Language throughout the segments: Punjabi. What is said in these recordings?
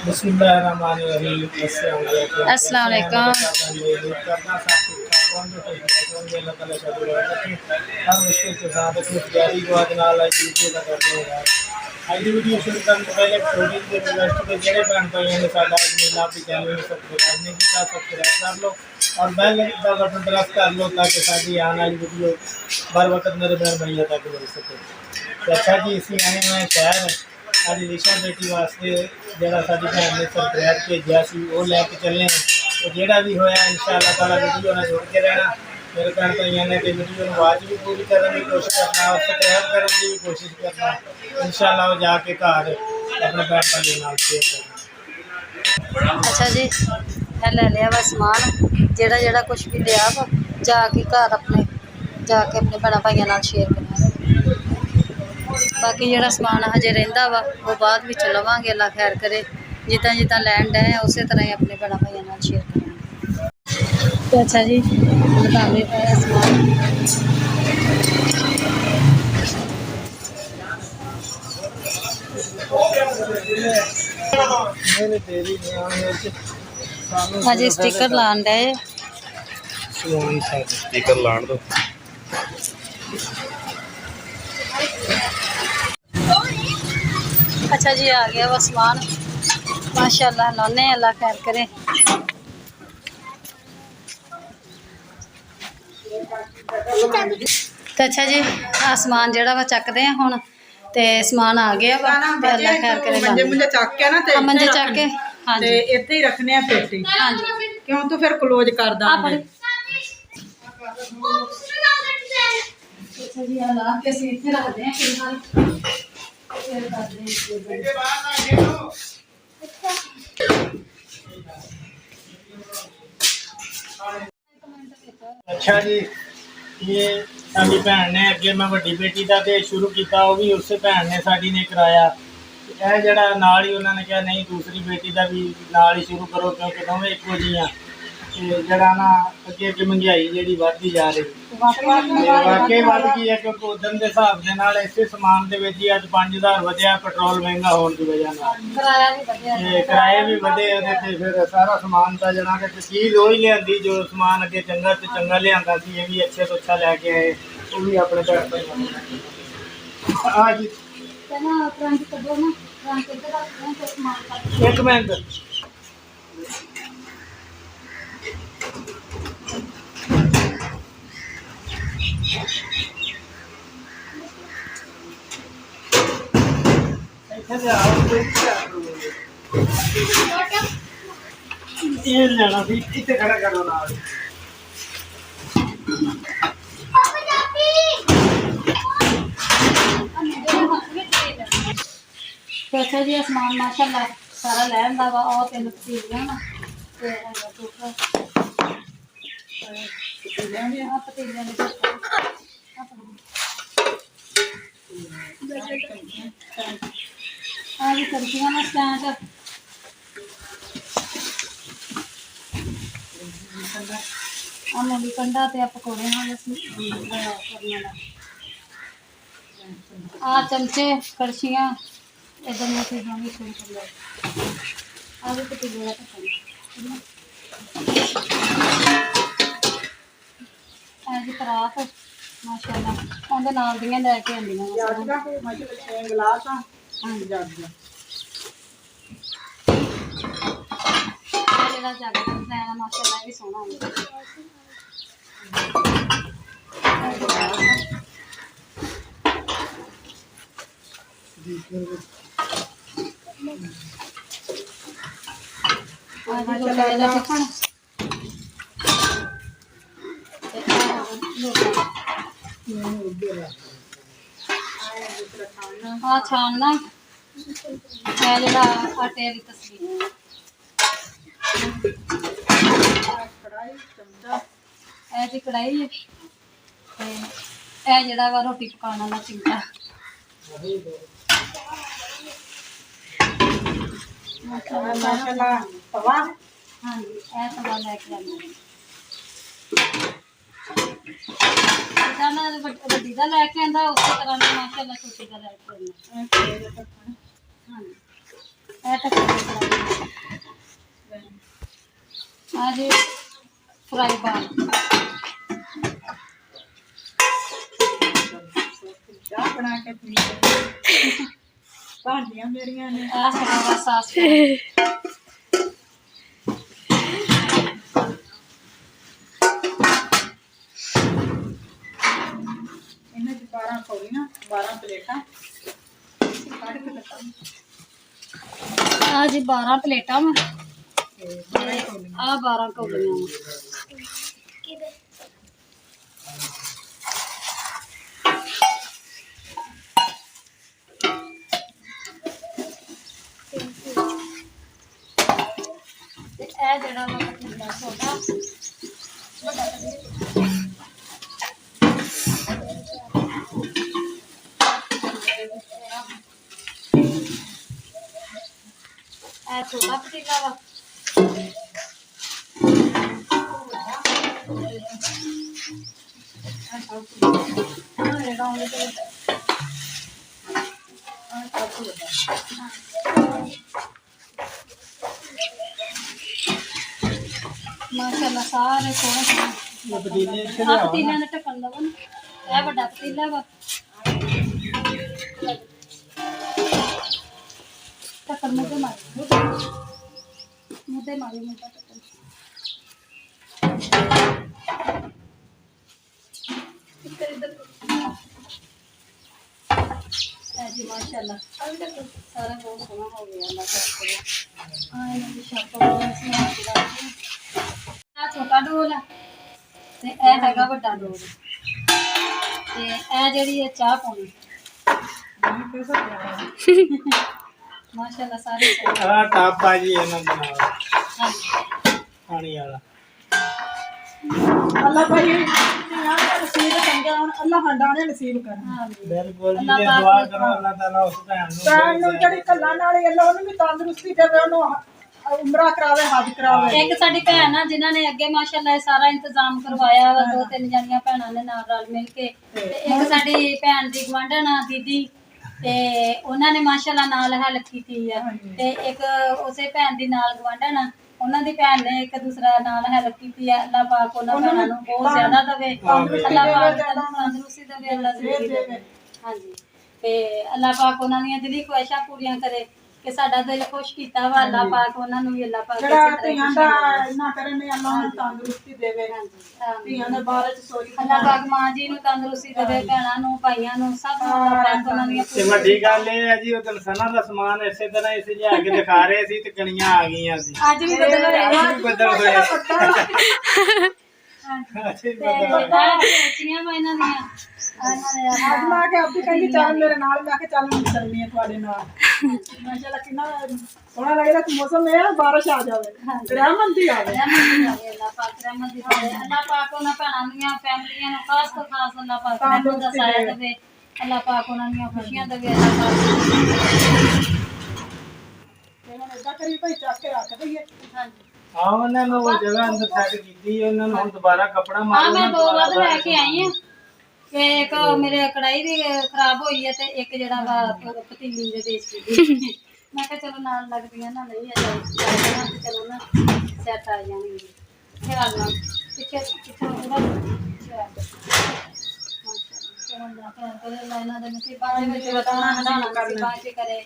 बिस्मिल्लाहिर्रहमानिर्रहीम। अस्सलाम वालेकुम। हर मुश्किल के साथ अपनी तैयारी को आज नाल वीडियो का करते हैं। आज की वीडियो शुरू करने से पहले छोटी सी रिक्वेस्ट है, जेड़े भैन भाइयों ने साडा मीना भी चैनल में सब्सक्राइब नहीं किया सब्सक्राइब कर लो और बेल का बटन प्रेस कर लो ताकि साडी आने वाली वीडियो बर वक्त मेरे भैन भाइयों तक मिल सके। तो अच्छा जी, इसी आए हुए हैं शहर आज दिशा बेटी वास्ते जरा साडी भैन ने सब्सक्राइब भेजा सी वो लैके चले हैं। तो जेड़ा भी होया इंशाअल्लाह ताला वीडियो में जुड़ के रहना। मेरे भैन भाइयों ने तो वीडियो में आवाज़ भी पूरी करने की कोशिश करना और सब्सक्राइब करने की भी कोशिश करना। इंशाअल्लाह वो जाके घर अपने भैन भाइयों नाल शेयर करना। अच्छा जी, मैं ले लिया वा समान जेड़ा जेड़ा कुछ भी लिया वा जाके घर अपने जाके अपने भैन भाइयों नाल शेयर करना। बाकी जेड़ा समान हजे रहिंदा वा वो बाद विच लवांगे, अल्लाह खैर करे। जिद्दां जिद्दां लैन डे उस तरह ही अपने भैन भाइयों नाल शेयर करेंगे। तो अच्छा जी, बताने पाया समान हजे स्टिकर लान डे स्टिकर लान दो। अच्छा जी, आ गया वो सामान माशाल्लाह। लाने अल्लाह खैर करे। तो अच्छा जी, आसमान जेड़ा वा चकदे हैं हुण ते समान आ गया वा ते अल्लाह खैर करे। मंजे चक के ना ते मंजे चक के हां जी इत्थे ही रखने आ पेटी। हां जी, क्यों तो फिर क्लोज कर दांगे। अच्छा जी, अल्लाह के से इत्थे रख दे फिलहाल फिर कर दे। अच्छा जी, ये साडी भैन ने अगे मैं वड्डी बेटी का तो शुरू किया, वो भी उस भैन ने साडी ने कराया। यह जरा नाल ही उन्होंने कहा नहीं दूसरी बेटी का भी नाल ही शुरू करो क्योंकि दोवें इक्को जियां जरा ना अगे अगे महंगाई जी बढ़ती जा रही वाकई बढ़ गई है। क्योंकि उदन के हिसाब के नाल इसे समान के ही अज 5000 वधिया पेट्रोल महंगा होने की वजह किराए भी बढ़े फिर सारा समान का जना कि चीज़ वो ही लिया जो समान अगे चंगा तो चंगा लिया ये भी अच्छे तो अच्छा लैके आए वो भी अपने हाँ जी। एक मिनट ये लेना भी इतने खड़ा करो ना। तो अच्छा जी, समान माशाल्लाह सारा लैन दा वा और तीन पतीलियां ना ते पतीलियां ने आ भी सब्जियां ना स्टैंड मूली कंडा ते पकौड़े आ चमचे कड़छियाँ इधर में चीज़ों भी शुरू कर लो। आगे पतीले जी परात माशाल्लाह उनके नाल दियां लैके आंदियां गिलास जग लैना माशाल्लाह भी सोहना हाँ छानना है जरा आटे वाली तस्वीर जी कढ़ाई है जरा वा रोटी पकाने वाला चिमटा माशाल्लाह तवा। हाँ जी, यह तवा लैके आना वड्डी का लैके आंदा उस तरह माशाल्लाह छोटी का लैके आना। हाँ जी, यह ਆ ਜੀ ਫਰਾਈ ਪਾਨ ਚਾਹ ਬਣਾ ਕੇ ਪੀ ਭਾਂਡੀਆਂ ਮੇਰੀਆਂ ਨੇ ਆ ਸਾਡਾ ਸਾਸ ਇਹਨਾਂ ਚ 12 ਕੌਲੀਆਂ 12 ਪਲੇਟਾਂ ਕੱਢ ਕੇ ਦਿੱਤਾ ਆ ਜੀ 12 ਪਲੇਟਾਂ ਵਾ ਤੇ 12 ਕੌਲੀਆਂ ਆ 12 ਕੌਲੀਆਂ ਵਾ ਤੇ ਇਹ ਜਿਹੜਾ ਵਾ ਪਤੀਲਾ ਛੋਟਾ ਇਹ ਛੋਟਾ ਪਤੀਲਾ ਵਾ ਜਿਹੜਾ ਉਹਦੇ ਤੇ ਮਾਸ਼ਾਅੱਲਾ ਸਾਰੇ ਸੋਹਣੇ ਇਹ ਪਤੀਲੇ ਇੱਥੇ ਆ ਲਿਆਓ ਨਾ। ਪਤੀਲਿਆਂ ਦਾ ਢੱਕਣ ਲਵੋ ਨਾ ਇਹ ਵੱਡਾ ਪਤੀਲਾ ਵਾ ਢੱਕਣ ਮੁੱਦੇ ਮਾਰੀ ਮੁੱਦਾ ਢੱਕਣ ਇੱਧਰ ਇਹ ਜੀ ਮਾਸ਼ਾਅੱਲਾ ਸਾਰਾ ਬਹੁਤ ਸੋਹਣਾ ਹੋ ਗਿਆ ਅੱਲਾ ਦਾ ਆ ਇਹਨਾਂ ਦੀ ਛੱਪ ਬਹੁਤ ਸੋਹਣਾ ਆ ਛੋਟਾ ਡੋਲ ਆ ਤੇ ਇਹ ਹੈਗਾ ਵੱਡਾ ਡੋਲ ਤੇ ਇਹ ਜਿਹੜੀ ਹੈ ਚਾਹ ਪਾਉਣੀ ਮਾਸ਼ਾਅੱਲਾ ਸਾਰੇ ਸੋਹਣੇ ਆਹ ਟੱਬ ਆ ਜੀ ਇਹਨਾਂ ਦਾ ਨਾਲ ਹਾਂਜੀ ਪਾਣੀ ਵਾਲਾ ਅੱਲਾ ਭਾਈ ਯਾਰ ਨਸੀਬ ਚੰਗਾ ਹੁਣ ਅੱਲਾ ਹੰਡਾਣੇ ਨਸੀਬ ਕਰਨਾ ਹਾਂਜੀ ਬਿਲਕੁਲ ਜੀ ਅੱਲਾਹ ਇਹ ਪਾਕ ਦੁਆ ਕਰੋ ਅੱਲਾਹ ਤਾਲਾ ਉਸ ਭੈਣ ਭੈਣ ਨੂੰ ਨੂੰ ਜਿਹੜੀ ਕੱਲਾ ਨਾਲ ਅੱਲਾ ਉਹਨੂੰ ਵੀ ਤੰਦਰੁਸਤੀ ਦੇਵੇ ਉਹਨੂੰ ਉਮਰਾ ਕਰਾਵੇ ਹੱਜ ਕਰਾਵੇ ਇੱਕ ਸਾਡੀ ਭੈਣ ਆ ਜਿਨ੍ਹਾਂ ਨੇ ਅੱਗੇ ਮਾਸ਼ਾਅੱਲਾ ਇਹ ਸਾਰਾ ਇੰਤਜ਼ਾਮ ਕਰਵਾਇਆ ਵਾ 2-3 ਜਣੀਆਂ ਭੈਣਾਂ ਨੇ ਨਾਲ ਰਲ ਮਿਲ ਕੇ ਤੇ ਇੱਕ ਸਾਡੀ ਭੈਣ ਦੀ ਗੁਆਂਢਣ ਆ ਦੀਦੀ ਤੇ ਉਹਨਾਂ ਨੇ ਮਾਸ਼ਾਅੱਲਾ ਨਾਲ ਹੈਲਪ ਕੀਤੀ ਆ ਤੇ ਇੱਕ ਉਸੇ ਭੈਣ ਦੀ ਨਾਲ ਗੁਆਂਢਣ ਆ ਉਹਨਾਂ ਦੀ ਭੈਣ ਨੇ ਇੱਕ ਦੂਸਰਾ ਨਾਲ ਹੈਲਪ ਕੀਤੀ ਆ ਅੱਲਾਹ ਪਾਕ ਉਹਨਾਂ ਭੈਣਾਂ ਨੂੰ ਬਹੁਤ ਜ਼ਿਆਦਾ ਦਵੇ ਅੱਲਾਹ ਪਾਕ ਤੰਦਰੁਸਤੀ ਦੇਵੇ ਅੱਲਾਹ ਜ਼ਿੰਦਗੀ ਦੇਵੇ ਹਾਂਜੀ ਤੇ ਅੱਲਾਹ ਪਾਕ ਉਹਨਾਂ ਦੀਆਂ ਦਿਲੀ ਖੁਆਇਸ਼ਾਂ ਪੂਰੀਆਂ ਕਰੇ ਕਿ ਸਾਡਾ ਦਿਲ ਖੁਸ਼ ਕੀਤਾ ਵਾ ਅੱਲਾਹ ਪਾਕ ਉਹਨਾਂ ਨੂੰ ਵੀ ਅੱਲਾਹ ਪਾਕ ਇਸੇ ਜਿਹੜਾ ਤਰ੍ਹਾਂ ਹੀ ਧੀਆਂ ਖੁਸ਼ੀਆਂ ਦਾ ਦੇਵੇ। ਇੰਨਾ ਕਰਨੇ ਅੱਲਾ ਨੂੰ ਤੰਦਰੁਸਤੀ ਦੇਵੇ ਹਾਂਜੀ ਆਮੀਨ। ਧੀਆਂ ਦੇ ਬਾਰੇ ਚ ਸੋਚ ਅੱਲਾਹ ਪਾਕ ਮਾਂ ਜੀ ਨੂੰ ਤੰਦਰੁਸਤੀ ਦੇਵੇ ਭੈਣਾਂ ਨੂੰ ਭਾਈਆਂ ਨੂੰ ਸਭ ਨੂੰ ਅੱਲਾਹ ਪਾਕ ਉਹਨਾਂ ਦੀਆਂ ਤੇ ਵੱਡੀ ਗੱਲ ਇਹ ਹੈ ਜੀ ਉਹ ਦਲਸਨਾ ਦਾ ਸਮਾਨ ਇਸੇ ਤਰ੍ਹਾਂ ਇਸ ਲਿਆ ਕੇ ਦਿਖਾ ਰਹੇ ਸੀ ਤੇ ਕਣੀਆਂ ਆ ਗਈਆਂ ਸੀ ਅੱਜ ਵੀ ਬਦਲ ਹੋਇਆ ਅੱਜ ਵੀ ਬੱਦਲ ਹੋਏ ਤੇ ਬੱਚੀਆਂ ਵਾ ਇਹਨਾਂ ਦੀਆਂ ਇਹਨਾਂ ਨੇ ਅੱਜ ਮੈਂ ਕਿ ਆਪੀ ਕਹਿੰਦੀ ਚੱਲ ਮੇਰੇ ਨਾਲ ਮੈਂ ਕਿ ਚੱਲ ਮੈਂ ਚੱਲਨੀ ਆ ਤੁਹਾਡੇ ਨਾਲ ਮਾਸ਼ਾਅੱਲਾ ਕਿੰਨਾ ਸੋਹਣਾ ਲੱਗਦਾ ਕਿ ਮੌਸਮ ਇਹ ਆ ਬਾਰਿਸ਼ ਆ ਜਾਵੇ ਰਹਿਮਤ ਆਵੇ ਅੱਲਾਹ ਪਾਕ ਰਹਿਮਤ ਦੀ ਦੇਵੇ ਅੱਲਾਹ ਪਾਕ ਉਹਨਾਂ ਭੈਣਾਂ ਦੀਆਂ ਫੈਮਲੀਆਂ ਨੂੰ ਖਾਸ ਤੋਂ ਖਾਸ ਅੱਲਾਹ ਪਾਕ ਰਹਿਮਤ ਦਾ ਸਾਇਆ ਦੇਵੇ ਅੱਲਾਹ ਪਾਕ ਉਹਨਾਂ ਦੀਆਂ ਖੁਸ਼ੀਆਂ ਦੇਵੇ ਅੱਲਾਹ ਪਾਕ ਤੇ ਹੁਣ ਏਦਾਂ ਕਰੀ ਭਾਈ ਚੱਕ ਕੇ ਰੱਖ ਦਈਏ ਹਾਂਜੀ ਹਾਂ ਉਹਨਾਂ ਨੂੰ ਉਹ ਜਗ੍ਹਾ ਅੰਦਰ ਸੈੱਟ ਕੀਤੀ ਉਹਨਾਂ ਨੂੰ ਹੁਣ ਦੁਬਾਰਾ ਕਪੜਾ ਹਾਂ ਮਾਰੋ ਮੈਂ 2 ਵੱਧ ਲੈ ਕੇ ਆਈ ਆ ਤੇ ਇੱਕ ਮੇਰੇ ਕੜਾਈ ਵੀ ਖਰਾਬ ਹੋਈ ਹੈ ਤੇ ਇੱਕ ਜਿਹੜਾ ਵਾ ਪਤੀਲੀ ਦੇ ਵਿੱਚ ਮੈਂ ਕਿਹਾ ਚਲੋ ਨਾਲ ਲੱਗਦੀਆਂ ਨਾ ਨਹੀਂ ਆ ਜਾਣਾ ਤੇ ਚਲੋ ਨਾ ਸੈੱਟ ਆ ਜਾਣਗੇ ਖਿਆਲ ਨਾਲ ਪਿੱਛੇ ਥੋੜਾ ਇਹਨਾਂ ਦੇ ਨਸੀਬਾਂ ਦੇ ਵਿੱਚ ਵਧਾਉਣਾ ਹਟਾਉਣਾ ਨਸੀਬਾਂ 'ਚ ਕਰੇ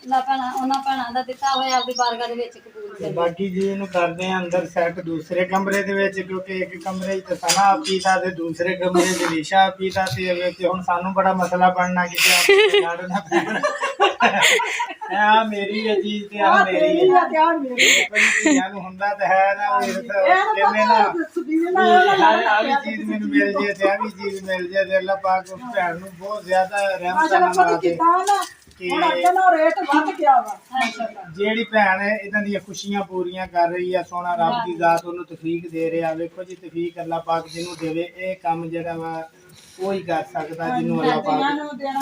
ਅੱਲਾਹ ਭੈਣਾਂ ਉਹਨਾਂ ਭੈਣਾਂ ਦਾ ਦਿੱਤਾ ਹੋਇਆ ਆਪਣੀ ਬਾਰਗਾਹ ਦੇ ਵਿੱਚ ਕਬੂਲ ਕਰੇ ਬਾਕੀ ਜੀ ਇਹਨੂੰ ਕਰਦੇ ਆ ਅੰਦਰ ਸੈੱਟ ਦੂਸਰੇ ਕਮਰੇ ਦੇ ਵਿੱਚ ਕਿਉਂਕਿ ਇੱਕ ਕਮਰੇ 'ਚ ਸਨਾ ਪੀਤਾ ਤੇ ਦੂਸਰੇ ਕਮਰੇ 'ਚ ਰੀਸ਼ਾ ਪੀਤਾ ਤੇ ਵਿੱਚ ਹੁਣ ਸਾਨੂੰ ਬੜਾ ਮਸਲਾ ਬਣਨਾ ਕਿ ਲੜ ਨਾ ਪੈਣ ਆ ਮੇਰੀ ਹੈ ਜੀ ਤੇ ਆ ਮੇਰੀ ਹੈ ਤਿਆਰ ਮੇਰੇ ਧੀਆਂ ਨੂੰ ਹੁੰਦਾ ਤਾਂ ਹੈ ਨਾ ਕਿਵੇਂ ਨਾ ਆ ਵੀ ਚੀਜ਼ ਮੈਨੂੰ ਮਿਲ ਜੇ ਤੇ ਆ ਵੀ ਚੀਜ਼ ਮਿਲ ਜੇ ਤੇ ਅੱਲਾਹ ਪਾਕ ਉਸ ਭੈਣ ਨੂੰ ਬਹੁਤ ਜ਼ਿਆਦਾ ਰਹਿਮਤ ਨਾਲ ਕੀ ਹੁਣ ਅੱਗੇ ਨਾ ਰੇਟ ਵੱਧ ਗਿਆ ਵਾ ਜਿਹੜੀ ਭੈਣ ਹੈ ਇਹਨਾਂ ਦੀਆਂ ਖੁਸ਼ੀਆਂ ਪੂਰੀਆਂ ਕਰ ਰਹੀ ਹੈ ਸੋਹਣਾ ਰੱਬ ਦੀ ਜ਼ਾਤ ਉਹਨੂੰ ਤੌਫੀਕ ਦੇ ਰਿਹਾ ਵੇਖੋ ਜੀ ਤੌਫੀਕ ਅੱਲਾਹ ਪਾਕ ਜਿਹਨੂੰ ਦੇਵੇ ਇਹ ਕੰਮ ਜਿਹੜਾ ਵਾ ਉਹ ਹੀ ਕਰ ਸਕਦਾ ਜਿਹਨੂੰ ਅੱਲਾਹ ਪਾਕ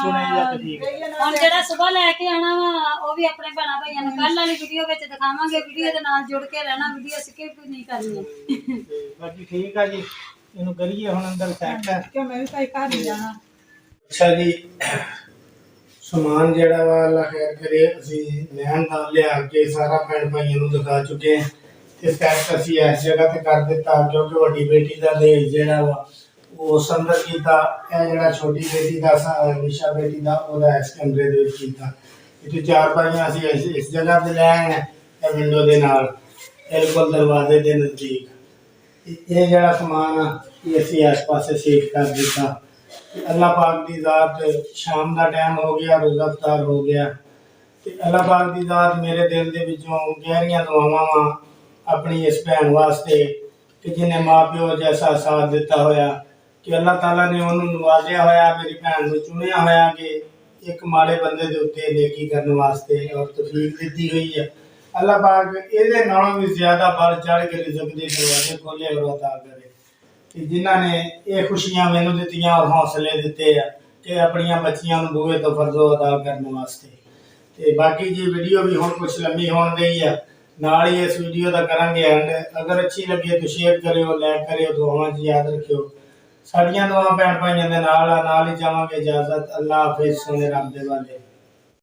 ਚੁਣੇ ਜਾਂ ਤੌਫੀਕ ਹੁਣ ਜਿਹੜਾ ਸਵੇਰ ਲੈ ਕੇ ਆਣਾ ਵਾ ਉਹ ਵੀ ਆਪਣੇ ਭੈਣਾਂ ਭਾਈਆਂ ਨੂੰ ਕੱਲ ਵਾਲੀ ਵੀਡੀਓ ਵਿੱਚ ਦਿਖਾਵਾਂਗੇ ਵੀਡੀਓ ਦੇ ਨਾਲ ਜੁੜ ਕੇ ਰਹਿਣਾ ਵੀਡੀਓ ਸਕਿਪ ਨਹੀਂ ਕਰਨੀ ਤੇ ਬਾਕੀ ਠੀਕ ਆ ਜੀ ਇਹਨੂੰ ਕਰੀਏ ਹੁਣ ਅੰਦਰ ਸੈੱਟ ਕਿ ਮੈਂ ਵੀ ਭਾਈ ਘਰ ਨਹੀਂ ਜਾਣਾ ਅੱਛਾ ਜੀ ਸਮਾਨ ਜਿਹੜਾ ਵਾ ਅੱਲਾਹ ਖੈਰ ਕਰੇ ਅਸੀਂ ਲੈਣ ਦਾ ਲਿਆ ਕੇ ਸਾਰਾ ਭੈਣ ਭਾਈਆਂ ਨੂੰ ਦਿਖਾ ਚੁੱਕੇ ਹਾਂ ਤੇ ਸੈੱਟ ਅਸੀਂ ਇਸ ਜਗ੍ਹਾ ਤੇ ਕਰ ਦਿੱਤਾ, ਕਿਉਂਕਿ ਵੱਡੀ ਬੇਟੀ ਦਾ ਦਹੇਜ ਜਿਹੜਾ ਵਾ ਉਹ ਸੰਦਰ ਕੀਤਾ। ਇਹ ਜਿਹੜਾ ਛੋਟੀ ਬੇਟੀ ਦਾ ਨਿਸ਼ਾ ਬੇਟੀ ਦਾ ਉਹਦਾ ਇਸ ਕਮਰੇ ਦੇ ਵਿੱਚ ਕੀਤਾ। ਇੱਥੇ ਚਾਰਪਾਈਆਂ ਅਸੀਂ ਇਸ ਜਗ੍ਹਾ ਤੇ ਲੈ ਆਏ ਹਾਂ, ਇਹ ਵਿੰਡੋ ਦੇ ਨਾਲ ਬਿਲਕੁਲ ਦਰਵਾਜ਼ੇ ਦੇ ਨਜ਼ਦੀਕ। ਇਹ ਜਿਹੜਾ ਸਮਾਨ ਆ ਇਹ ਅਸੀਂ ਇਸ ਪਾਸੇ ਸੇਟ ਕਰ ਦਿੱਤਾ। ਅੱਲਾਹ ਪਾਕ ਦੀ ਜ਼ਾਤ, ਸ਼ਾਮ ਦਾ ਟਾਈਮ ਹੋ ਗਿਆ, ਰੋਜ਼ਾ ਇਫਤਾਰ ਹੋ ਗਿਆ ਤੇ ਅੱਲਾਹ ਪਾਕ ਦੀ ਜ਼ਾਤ ਮੇਰੇ ਦਿਲ ਦੇ ਵਿੱਚੋਂ ਗਹਿਰੀਆਂ ਦੁਆਵਾਂ ਵਾ ਆਪਣੀ ਇਸ ਭੈਣ ਵਾਸਤੇ ਕਿ ਜਿਹਨੇ ਮਾਂ ਪਿਓ ਜੈਸਾ ਸਾਥ ਦਿੱਤਾ ਹੋਇਆ, ਕਿ ਅੱਲਾਹ ਤਾਲਾ ਨੇ ਉਹਨੂੰ ਨਵਾਜ਼ਿਆ ਹੋਇਆ, ਮੇਰੀ ਭੈਣ ਨੂੰ ਚੁਣਿਆ ਹੋਇਆ ਕਿ ਇੱਕ ਮਾੜੇ ਬੰਦੇ ਦੇ ਉੱਤੇ ਨੇਕੀ ਕਰਨ ਵਾਸਤੇ ਔਰ ਤੌਫੀਕ ਦਿੱਤੀ ਹੋਈ ਹੈ। ਅੱਲਾਹ ਪਾਕ ਇਹਦੇ ਨਾਲੋਂ ਵੀ ਜ਼ਿਆਦਾ ਵੱਧ ਚੜ੍ਹ ਕੇ ਰਿਜ਼ਕ ਦੇ ਦਰਵਾਜ਼ੇ ਖੋਲ੍ਹੇ ਔਰ ਅਤਾ ਕਰੇ ਕਿ ਜਿਨ੍ਹਾਂ ਨੇ ਇਹ ਖੁਸ਼ੀਆਂ ਮੈਨੂੰ ਦਿੱਤੀਆਂ ਔਰ ਹੌਸਲੇ ਦਿੱਤੇ ਆ ਕਿ ਆਪਣੀਆਂ ਬੱਚੀਆਂ ਨੂੰ ਬੂਹੇ ਤੋਂ ਫਰਜ਼ੋ ਅਦਾ ਕਰਨ ਵਾਸਤੇ। ਤੇ ਬਾਕੀ ਜੀ ਵੀਡੀਓ ਵੀ ਹੁਣ ਕੁਛ ਲੰਮੀ ਹੋਣ ਗਈ ਆ, ਨਾਲ ਹੀ ਇਸ ਵੀਡੀਓ ਦਾ ਕਰਾਂਗੇ ਐਂਡ। ਅਗਰ ਅੱਛੀ ਲੱਗੇ ਤਾਂ ਸ਼ੇਅਰ ਕਰਿਓ, ਲਾਈਕ ਕਰਿਓ, ਦੁਆਵਾਂ 'ਚ ਯਾਦ ਰੱਖਿਓ। ਸਾਡੀਆਂ ਦੁਆਵਾਂ ਭੈਣ ਭਾਈਆਂ ਦੇ ਨਾਲ ਆ, ਨਾਲ ਹੀ ਜਾਵਾਂਗੇ ਇਜਾਜ਼ਤ। ਅੱਲਾਹ ਹਾਫਿਜ਼, ਸੋਹਣੇ ਰੱਬ ਦੇ ਵਾਲੇ।